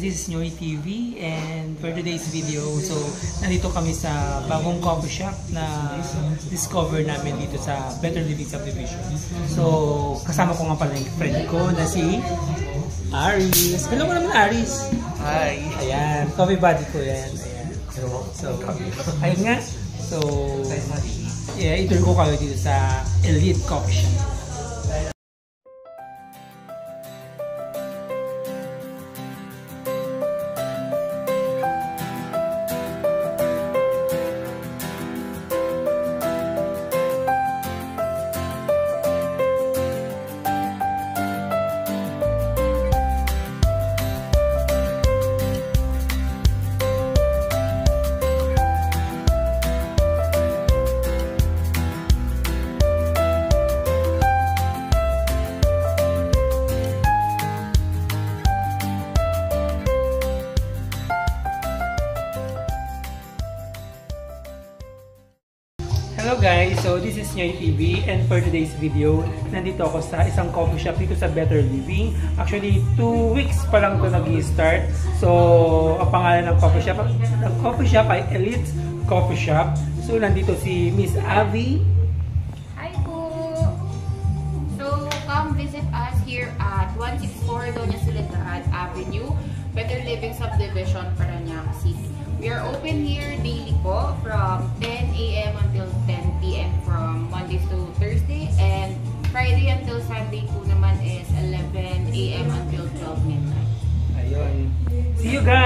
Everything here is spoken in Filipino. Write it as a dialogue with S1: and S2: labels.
S1: this is Nyoy TV, and for today's video, so nandito kami sa bagong coffee shop na discover namin dito sa Better Living Subdivision. So kasama ko nga pala yung friend ko na si Aris. Hello mo naman, Aris.
S2: Hi.
S1: Ayan, coffee buddy ko yan. Ayan. So ayun nga. So yeah, itour ko kayo dito sa Elite Coffee Shop. Hello guys, so this is Nyoy TV, and for today's video, nandito ako sa isang coffee shop dito sa Better Living. Actually, 2 weeks pa lang ito nag-i-start. So, ang pangalan ng coffee shop ay Elite Coffee Shop. So, nandito si Miss Abby.
S3: Hi po! So, come visit us here at 164 Doña Soledad Avenue, Better Living Subdivision, Parañaque City. We are open here daily po from 10 a.m. until 10 p.m. from Mondays to Thursday, and Friday until Sunday po naman is 11 a.m. until 12 midnight.
S1: Ayun. See you guys!